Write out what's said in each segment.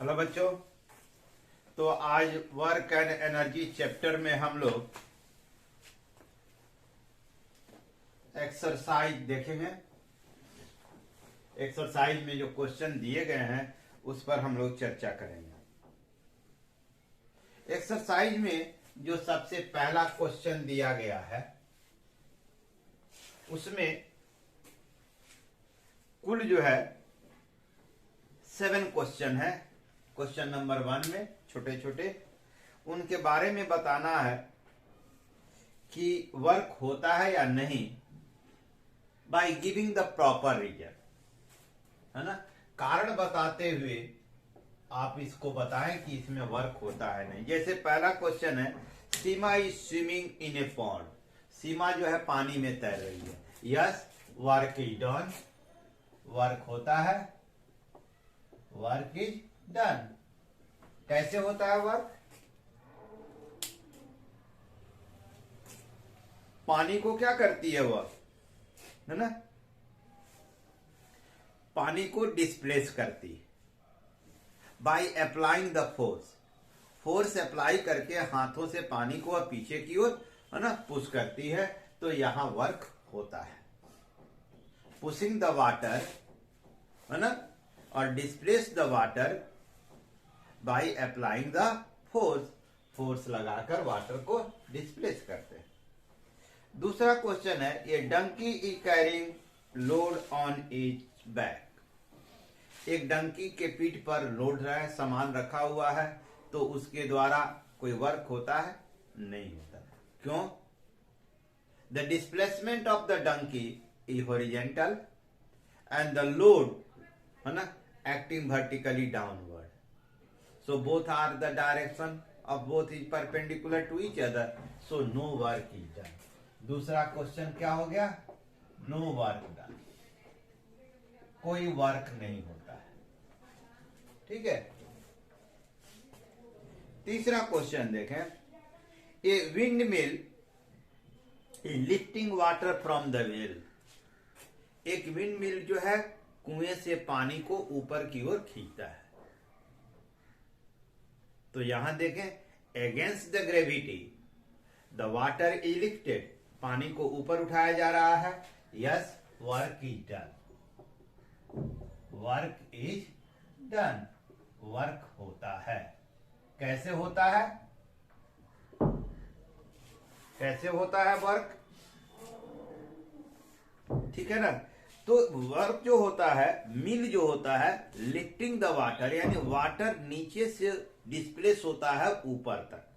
Hello बच्चों। तो आज वर्क एंड एनर्जी चैप्टर में हम लोग एक्सरसाइज देखेंगे। एक्सरसाइज में जो क्वेश्चन दिए गए हैं उस पर हम लोग चर्चा करेंगे। एक्सरसाइज में जो सबसे पहला क्वेश्चन दिया गया है उसमें कुल जो है 7 क्वेश्चन है। क्वेश्चन नंबर 1 में छोटे छोटे उनके बारे में बताना है कि वर्क होता है या नहीं by giving the proper reason, है ना। कारण बताते हुए आप इसको बताएं कि इसमें वर्क होता है नहीं। जैसे पहला क्वेश्चन है, Seema is swimming in a pond. Seema जो है पानी में तैर रही है। Yes, work is done. Work होता है, वर्क इज डन। कैसे होता है वर्क? पानी को क्या करती है वह, है ना, पानी को डिस्प्लेस करती है bye applying the force. Force apply करके हाथों से पानी को पीछे की ओर, है ना, पुश करती है। तो यहां वर्क होता है। पुशिंग द वाटर, है ना, और displace the water by applying the force. Force लगाकर वाटर को डिस्प्लेस करते हैं। दूसरा क्वेश्चन है, ये donkey is carrying load on its back. एक डंकी के पीठ पर लोड रहा है, सामान रखा हुआ है, तो उसके द्वारा कोई वर्क होता है? नहीं होता। क्यों? The displacement of the donkey is horizontal and the load, है ना, acting vertically downward. So both are the direction of both is perpendicular to each other, so no work is done. दूसरा question क्या हो गया? No work done, कोई work नहीं होता है। ठीक है। तीसरा क्वेश्चन देखें, a windmill is lifting water from the well. एक विंड मिल जो है कुएं से पानी को ऊपर की ओर खींचता है। तो यहां देखें, against the gravity the water is lifted. पानी को ऊपर उठाया जा रहा है। Yes, work is done. Work is done, work होता है। कैसे होता है? कैसे होता है वर्क? ठीक है ना। तो वर्क जो होता है, मिल जो होता है, लिफ्टिंग द वाटर, यानी वाटर नीचे से डिस्प्लेस होता है ऊपर तक।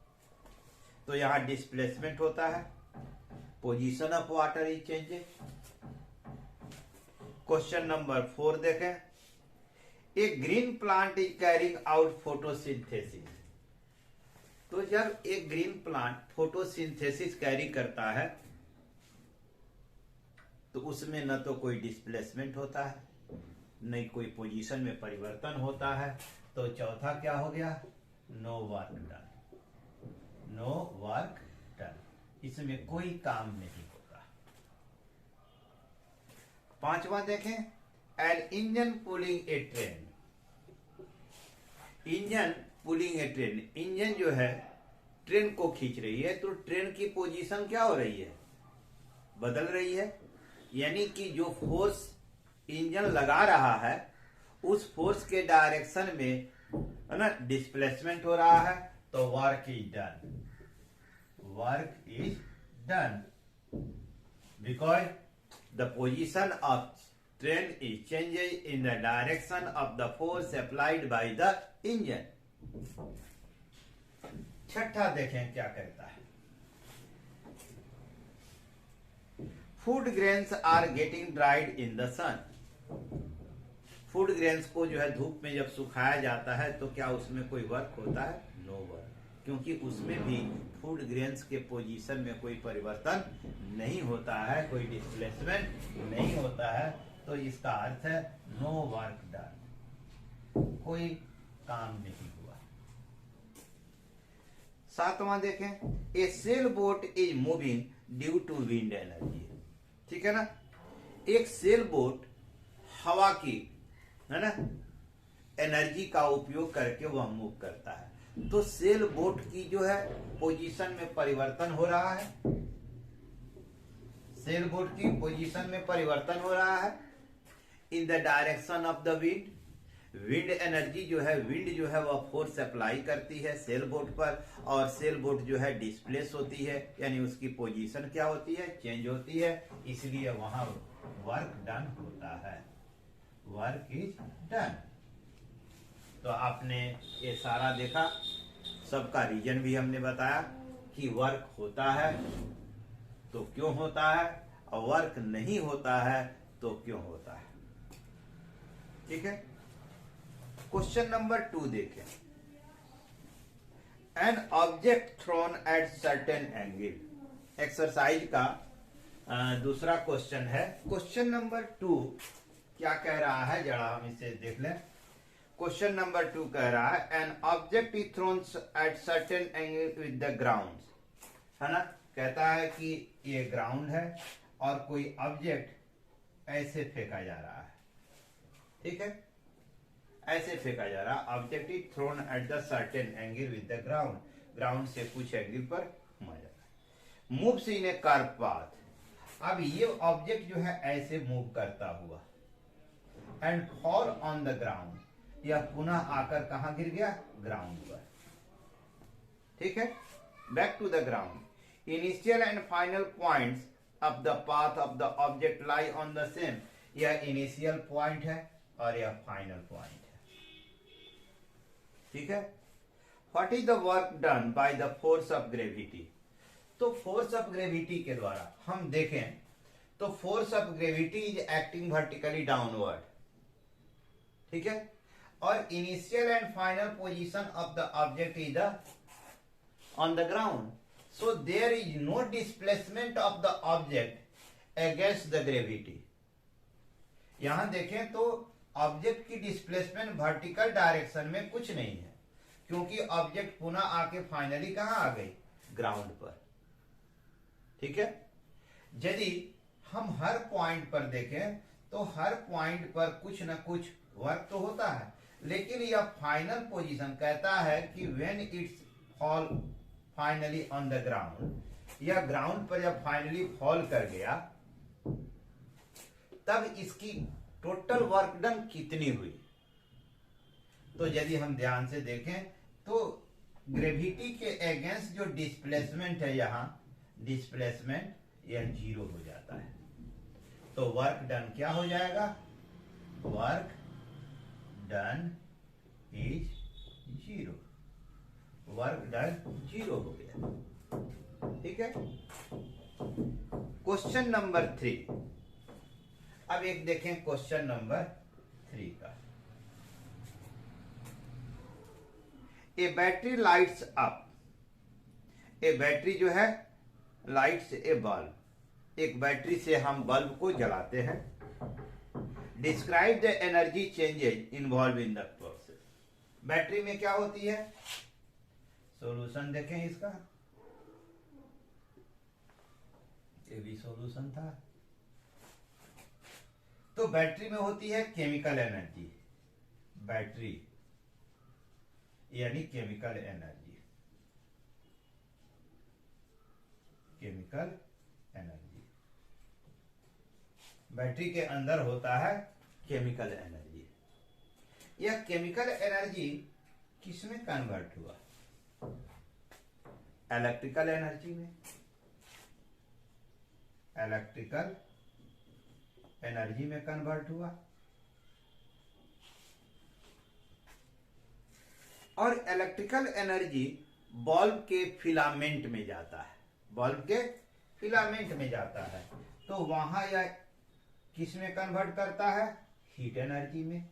तो यहां डिस्प्लेसमेंट होता है। Position of water is changes. Question number 4 देखें, a green plant is carrying out photosynthesis. तो जब एक ग्रीन प्लांट फोटोसिंथेसिस कैरी करता है तो उसमें न तो कोई डिस्प्लेसमेंट होता है, न कोई पोजीशन में परिवर्तन होता है। तो चौथा क्या हो गया? No work done. No work done, इसमें कोई काम नहीं होता। पांचवा देखें, an engine pulling a train. Engine pulling a train, engine जो है ट्रेन को खींच रही है। तो ट्रेन की पोजीशन क्या हो रही है? बदल रही है। यानी कि जो फोर्स इंजन लगा रहा है उस फोर्स के डायरेक्शन में, है ना, डिस्प्लेसमेंट हो रहा है। तो work is done. Work is done because the position of train is changes in the direction of the force applied by the engine. छठा देखें क्या कहता है, food grains are getting dried in the sun. Food grains को जो है धूप में जब सुखाया जाता है तो क्या उसमें कोई वर्क होता है? नो वर्क, क्योंकि उसमें भी फूड ग्रेन्स के पोजीशन में कोई परिवर्तन नहीं होता है, कोई डिस्प्लेसमेंट नहीं होता है। तो इसका अर्थ है नो वर्क डन, कोई काम नहीं हुआ। सातवां देखें, a sailboat is moving due to wind energy. ठीक है ना। एक सेल बोट हवा की, है ना, एनर्जी का उपयोग करके वह मूव करता है। तो सेल बोट की जो है पोजीशन में परिवर्तन हो रहा है, सेल बोट की पोजीशन में परिवर्तन हो रहा है इन the direction of the wind. Wind energy जो है, विंड जो है वह फोर्स अप्लाई करती है सेल बोट पर, और सेल बोट जो है डिस्प्लेस होती है, यानी उसकी पोजीशन क्या होती है, चेंज होती है, इसलिए वहां वर्क डन होता है, वर्क इज डन। तो आपने ये सारा देखा, सबका रीजन भी हमने बताया कि वर्क होता है तो क्यों होता है, और वर्क नहीं होता है तो क्यों होता है। ठीक है, क्वेश्चन नंबर 2 देखें। An object thrown at certain angle, exercise का दूसरा क्वेश्चन है। क्वेश्चन नंबर 2 क्या कह रहा है, जरा हम इसे देख लें। क्वेश्चन नंबर 2 कह रहा है an object is throne at certain angle with the ground, है ना। कहता है कि ये ग्राउंड है और कोई ऑब्जेक्ट ऐसे फेंका जा रहा है, ठीक है, ऐसे फेंका जा रहा है। Object is throne at the certain angle with the ground, ground से कुछ एंगल पर घुमा जा रहा है। Moves in A curve path, अब ये ऑब्जेक्ट जो है ऐसे मूव करता हुआ, and fall on the ground, यह पुनः आकर कहां गिर गया, ग्राउंड पर, ठीक है। Back to the ground, initial and final points of the path of the object lie on the same, यह इनिशियल पॉइंट है और यह फाइनल पॉइंट है, ठीक है। What is the work done by the force of gravity, तो force of gravity के द्वारा हम देखें तो force of gravity is acting vertically downward, ठीक है, और initial and final position of the object is on the ground, so there is no displacement of the object against the gravity. यहां देखें तो ऑब्जेक्ट की डिस्प्लेसमेंट वर्टिकल डायरेक्शन में कुछ नहीं है, क्योंकि ऑब्जेक्ट पुनः आके फाइनली कहां आ गई, ग्राउंड पर, ठीक है। यदि हम हर पॉइंट पर देखें तो हर पॉइंट पर कुछ न कुछ वर्क तो होता है, लेकिन यह फाइनल पोजीशन कहता है कि when it's fall finally on the ground, यह ग्राउंड पर जब फाइनली फॉल कर गया तब इसकी टोटल वर्क डन कितनी हुई। तो यदि हम ध्यान से देखें तो ग्रेविटी के अगेंस्ट जो डिस्प्लेसमेंट है, यहां डिस्प्लेसमेंट यह 0 हो जाता है, तो वर्क डन क्या हो जाएगा, work done is 0, work done 0 हो गया, ठीक है। क्वेश्चन नंबर 3, अब एक देखें क्वेश्चन नंबर 3 का। ए बैटरी लाइट्स अप, ए बैटरी जो है लाइट्स ए बल्ब, एक बैटरी से हम बल्ब को जलाते हैं। Describe the energy changes involve in the process, battery में क्या होती है, सॉल्यूशन देखें इसका, ये भी सॉल्यूशन था। तो बैटरी में होती है केमिकल एनर्जी, बैटरी यानी chemical energy, chemical energy, battery के अंदर होता है केमिकल एनर्जी। यह केमिकल एनर्जी किसमें कन्वर्ट हुआ, इलेक्ट्रिकल एनर्जी में, इलेक्ट्रिकल एनर्जी में कन्वर्ट हुआ, और इलेक्ट्रिकल एनर्जी बल्ब के फिलामेंट में जाता है, बल्ब के फिलामेंट में जाता है, तो वहां यह किस में कन्वर्ट करता है, हीट एनर्जी में,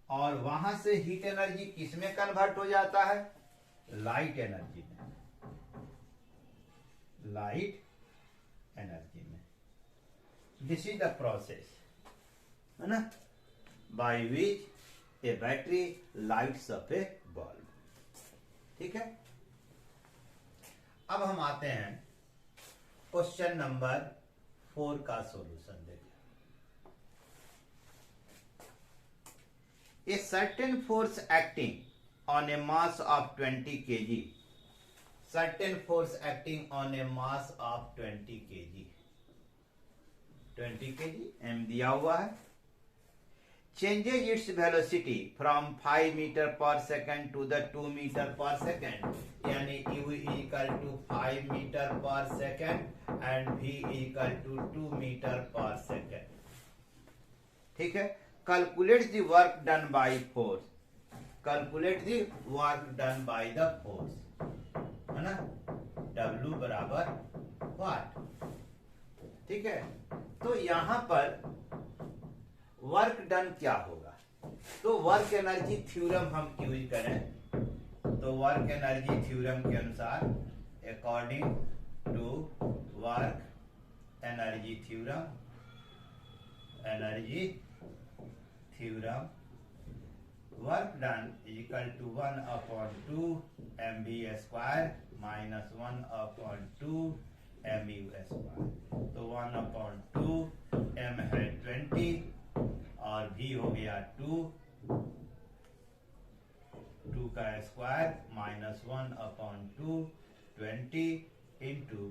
और वहां से हीट एनर्जी किस में कन्वर्ट हो जाता है, लाइट एनर्जी में, लाइट एनर्जी में। दिस इज द प्रोसेस, है ना, by which A battery lights up A bulb, ठीक है। अब हम आते हैं क्वेश्चन नंबर 4 का सॉल्यूशन देखें। A certain force acting on A mass of 20 kg, certain force acting on a mass of 20 kg, 20 kg m दिया हुआ है, changes its velocity from 5 meter per second to the 2 meter per second, यानी u equal to 5 meter per second and v equal to 2 meter per second. ठीक है. Calculate the work done by force, calculate the work done by the force, है ना. W बराबर वाट. ठीक है. तो यहां पर वर्क डन क्या होगा, तो वर्क एनर्जी थ्योरम हम यूज करें तो वर्क एनर्जी थ्योरम के अनुसार according to work energy theorem work done equal to 1/2 mv square minus 1/2 mu square. तो 1/2 m है 20 और v हो गया 2 का स्क्वायर माइनस 1/2 20 इंटू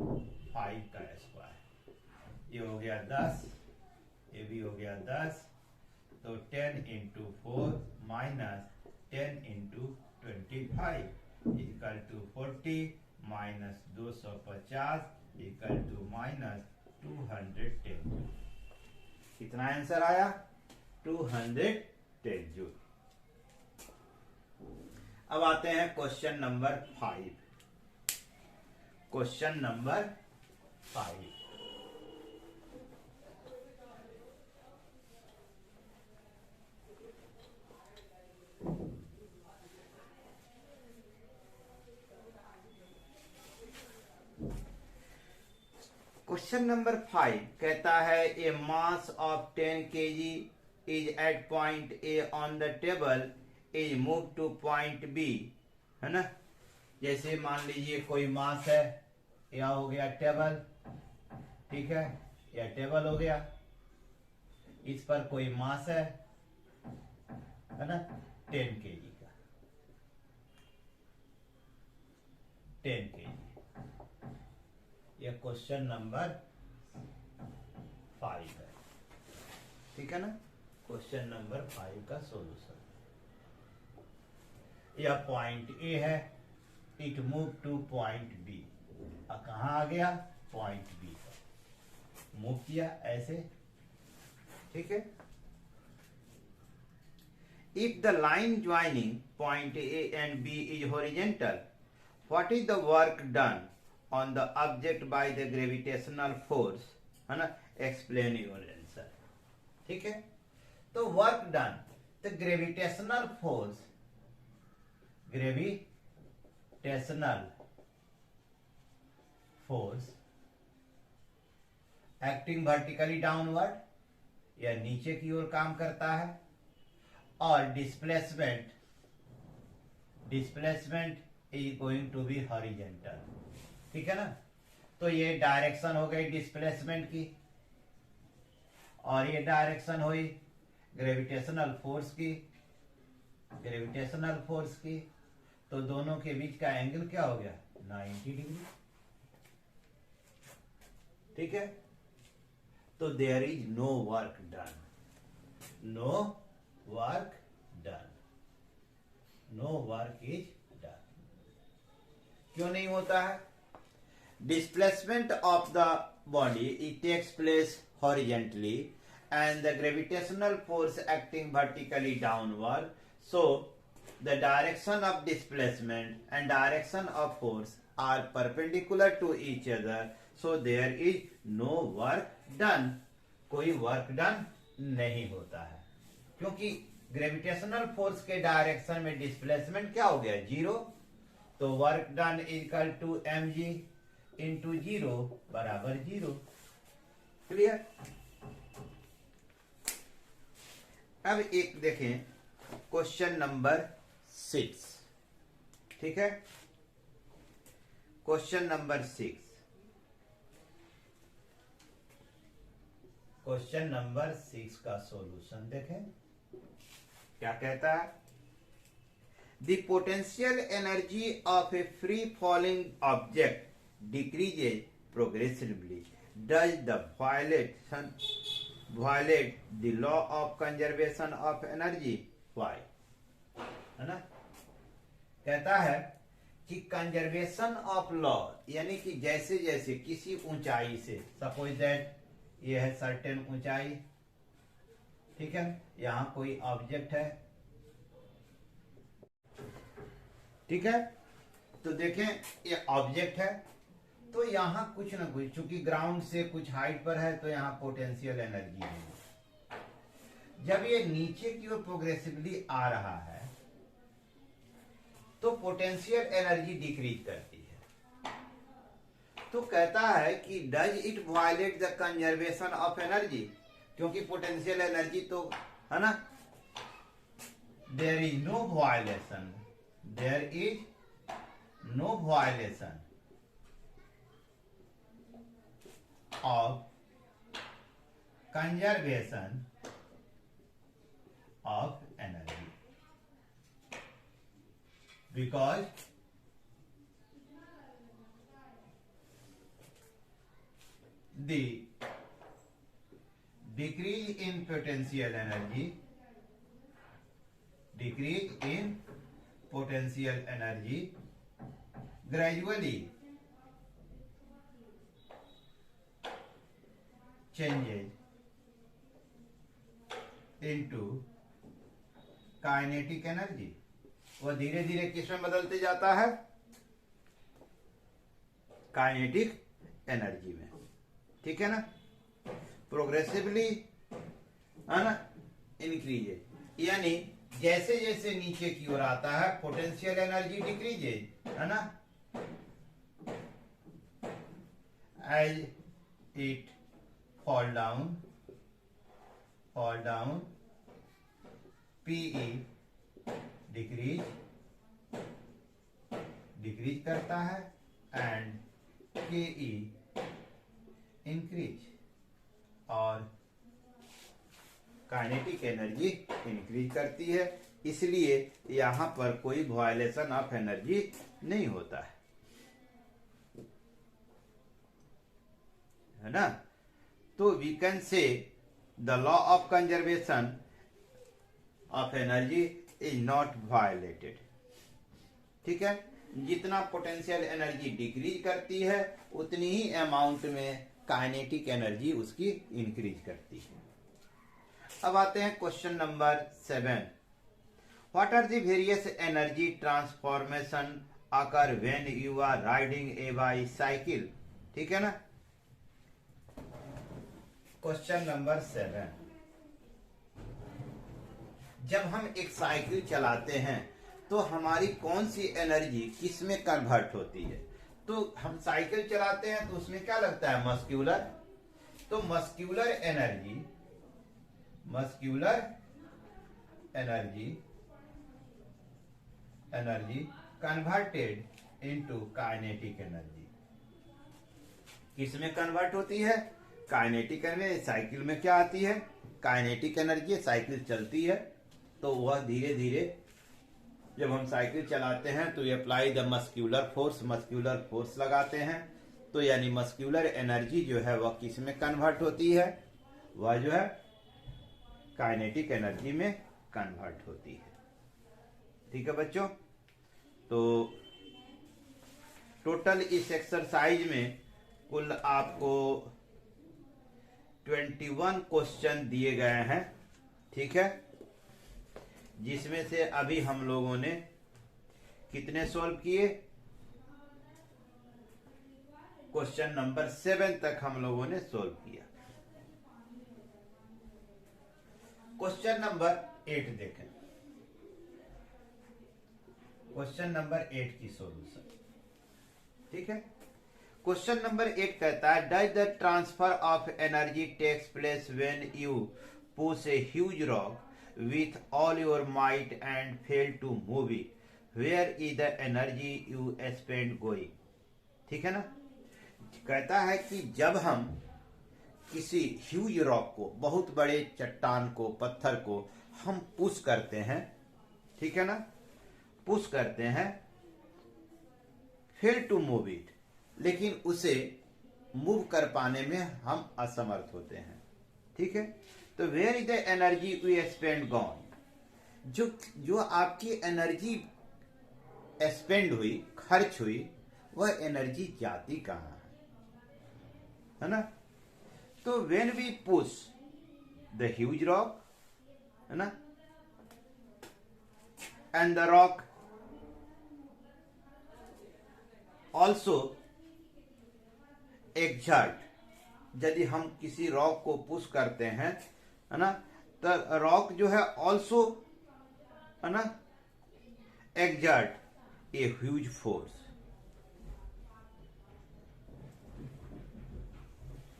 5 का स्क्वायर. ये हो गया 10, ये भी हो गया 10. तो 10 into 4 minus 10 into 25 equal to 40 minus 250 equal to minus 210. कितना आंसर आया? 210 जूल. अब आते हैं question number 5. Question number 5. Question number 5 कहता है a mass of 10 kg is at point A on the table is move to point B, है ना. जैसे मान लीजिए कोई मास है, यह हो गया टेबल, ठीक है, यह टेबल हो गया, इस पर कोई मास है ना 10 kg का, 10 kg. यह क्वेश्चन नंबर 5 है, ठीक है ना. क्वेश्चन नंबर 5 का सॉल्यूशन. यह पॉइंट ए है, it move to point B. कहां आ गया? पॉइंट बी पर मूव किया ऐसे, ठीक है. If the line joining point A and B is horizontal, what is the work done on the object by the gravitational force, है ना. Explain your answer. ठीक है. तो work done, the gravitational force, acting vertically downward, यह नीचे की ओर काम करता है, और displacement is going to be horizontal. ठीक है ना. तो ये डायरेक्शन हो गई डिस्प्लेसमेंट की, और ये डायरेक्शन हुई ग्रेविटेशनल फोर्स की. तो दोनों के बीच का एंगल क्या हो गया? 90 डिग्री. ठीक है. तो there is no work done. क्यों नहीं होता है? Displacement of the body, it takes place horizontally, and the gravitational force acting vertically downward. So the direction of displacement and direction of force are perpendicular to each other. So there is no work done. कोई work done नहीं होता है, क्योंकि gravitational force के direction में displacement क्या हो गया? 0. तो work done equal to mg into 0 बराबर 0. क्लियर. अब एक देखें क्वेश्चन नंबर 6. ठीक है. Question number 6. क्वेश्चन नंबर 6 का सॉल्यूशन देखें. क्या कहता है? The potential energy of a free falling object decreases progressively does the violate the law of conservation of energy? Why? है ना, कहता है कि कंजर्वेशन ऑफ लॉ, यानी कि जैसे जैसे किसी ऊंचाई से, सपोज दैट ये है सर्टेन ऊंचाई, ठीक है, यहां कोई ऑब्जेक्ट है, ठीक है, तो देखें ये ऑब्जेक्ट है, तो यहां कुछ ना कुछ, चूंकि ग्राउंड से कुछ हाइट पर है, तो यहां पोटेंशियल एनर्जी है। जब ये नीचे की ओर प्रोग्रेसिवली आ रहा है तो पोटेंशियल एनर्जी डिक्रीज करती है। तो कहता है कि does it violate the conservation of energy? क्योंकि पोटेंशियल एनर्जी तो है ना, there is no violation, there is no violation of conservation of energy, because the decrease in potential energy gradually changes into kinetic energy. वह धीरे धीरे किस में बदलते जाता है? काइनेटिक एनर्जी में, ठीक है ना, प्रोग्रेसिवली, है ना, इंक्रीजेज, यानी जैसे जैसे नीचे की ओर आता है पोटेंशियल एनर्जी डिक्रीजेज, है ना, as it fall down PE decrease करता है एंड केई इंक्रीज, और काइनेटिक एनर्जी इंक्रीज करती है, इसलिए यहां पर कोई वायलेशन ऑफ एनर्जी नहीं होता है ना। तो we can say the law of conservation of energy is not violated, ठीक है। जितना पोटेंशियल एनर्जी डिक्रीज करती है उतनी ही अमाउंट में काइनेटिक एनर्जी उसकी इंक्रीज करती है। अब आते हैं question number 7। What are the various energy transformation occur when you are riding a bicycle, ठीक है ना। क्वेश्चन नंबर 7, जब हम एक साइकिल चलाते हैं तो हमारी कौन सी एनर्जी किस में कन्वर्ट होती है? तो हम साइकिल चलाते हैं तो उसमें क्या लगता है? मस्क्यूलर। तो muscular energy converted into kinetic energy. किस में कन्वर्ट होती है? Kinetic energy. साइकिल में क्या आती है? Kinetic energy. साइकिल चलती है तो वह धीरे धीरे, जब हम साइकिल चलाते हैं तो अप्लाई द मस्क्यूलर फोर्स लगाते हैं, तो यानी मस्क्यूलर एनर्जी जो है वह किस में कन्वर्ट होती है? वह जो है काइनेटिक एनर्जी में कन्वर्ट होती है, ठीक है बच्चों। तो टोटल इस एक्सरसाइज में कुल आपको 21 क्वेश्चन दिए गए हैं, ठीक है, जिसमें से अभी हम लोगों ने कितने सॉल्व किए? क्वेश्चन नंबर 7 तक हम लोगों ने सॉल्व किया। क्वेश्चन नंबर 8 देखें। क्वेश्चन नंबर 8 की सॉल्यूशन, ठीक है। क्वेश्चन नंबर 8 कहता है does the transfer of energy takes place when you push a huge rock with all your might and fail to move it, where is the energy you spend going, ठीक है ना। कहता है कि जब हम किसी ह्यूज रॉक को, बहुत बड़े चट्टान को, पत्थर को हम पुश करते हैं, ठीक है ना, पुश करते हैं, फेल टू मूव इट, लेकिन उसे मूव कर पाने में हम असमर्थ होते हैं, ठीक है। तो where is the energy we spend gone, जो आपकी एनर्जी स्पेंड हुई, खर्च हुई, वह एनर्जी जाती कहां है ना। तो when we push the huge rock, है ना, and the rock also exert, यदि हम किसी रॉक को पुश करते हैं, है ना, तो रॉक जो है ऑल्सो, है ना, एक्सर्ट ए ह्यूज फोर्स।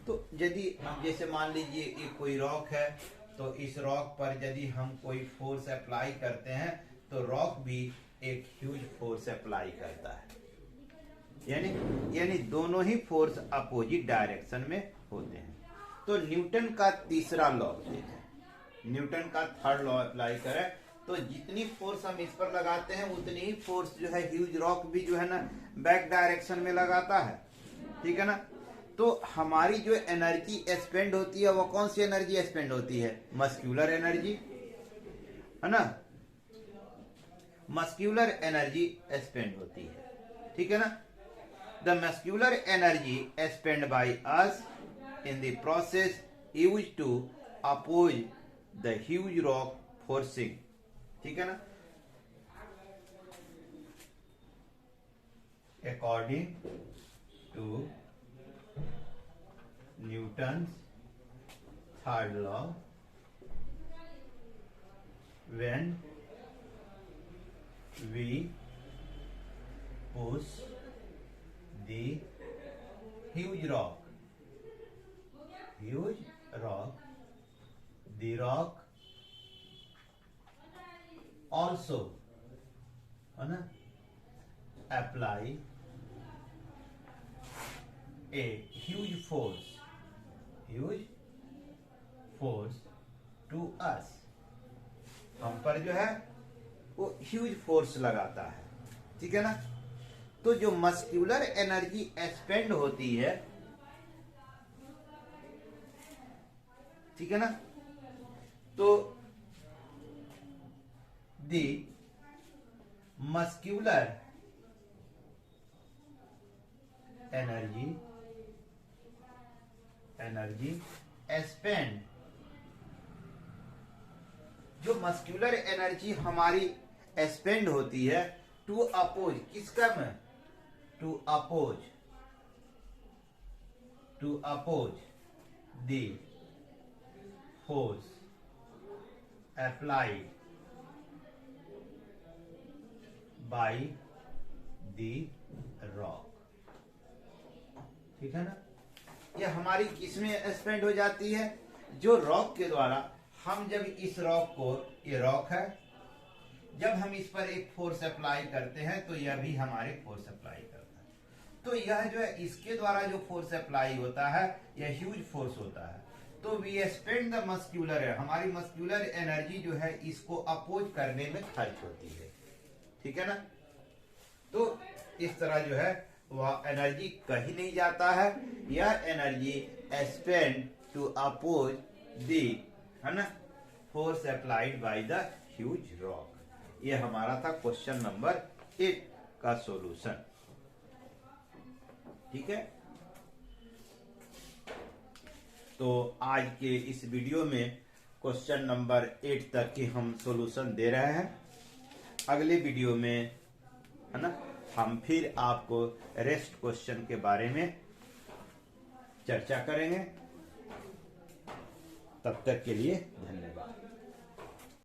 तो यदि जैसे मान लीजिए ये कोई रॉक है, तो इस रॉक पर यदि हम कोई फोर्स अप्लाई करते हैं तो रॉक भी एक ह्यूज फोर्स अप्लाई करता है, यानी दोनों ही फोर्स अपोजिट डायरेक्शन में होते हैं। तो न्यूटन का तीसरा लॉ है, न्यूटन का थर्ड लॉ अप्लाई करें तो जितनी फोर्स हम इस पर लगाते हैं उतनी ही फोर्स जो है ह्यूज रॉक भी जो है ना बैक डायरेक्शन में लगाता है, ठीक है ना। तो हमारी जो एनर्जी स्पेंड होती है वो कौन सी एनर्जी स्पेंड होती है, मस्क्यूलर एनर्जी, है ना, मस्क्यूलर एनर्जी स्पेंड होती है, ठीक है ना। The muscular energy spend by us in the process used to oppose the huge rock forcing, ठीक है ना। According to Newton's third law, when we push the huge rock, the rock also, है ना, apply a huge force to us, हम पर जो है वो ह्यूज फोर्स लगाता है, ठीक है ना। तो जो मस्क्यूलर एनर्जी एक्सपेंड होती है, ठीक है ना, तो दी मस्क्यूलर एनर्जी एक्सपेंड, जो मस्क्यूलर एनर्जी हमारी एक्सपेंड होती है टू अपोज, किसका में, to oppose the force applied by the rock, ठीक है ना। यह हमारी किसमें एक्सपेंड हो जाती है, जो रॉक के द्वारा हम जब इस रॉक को, ये रॉक है, जब हम इस पर एक फोर्स अप्लाई करते हैं तो यह भी हमारे फोर्स अप्लाई करता है। तो यह जो है इसके द्वारा जो फोर्स अप्लाई होता है यह ह्यूज फोर्स होता है। तो वी स्पेंड द मस्क्यूलर, हमारी मस्क्यूलर एनर्जी जो है इसको अपोज करने में खर्च होती है, ठीक है ना। तो इस तरह जो है वह एनर्जी कहीं नहीं जाता है, यह एनर्जी स्पेंड टू अपोज दी, है ना, force applied by the huge rock. ये हमारा था क्वेश्चन नंबर 8 का सॉल्यूशन, ठीक है। तो आज के इस वीडियो में क्वेश्चन नंबर 8 तक की हम सॉल्यूशन दे रहे हैं। अगले वीडियो में, है ना, हम फिर आपको रेस्ट क्वेश्चन के बारे में चर्चा करेंगे। तब तक के लिए धन्यवाद।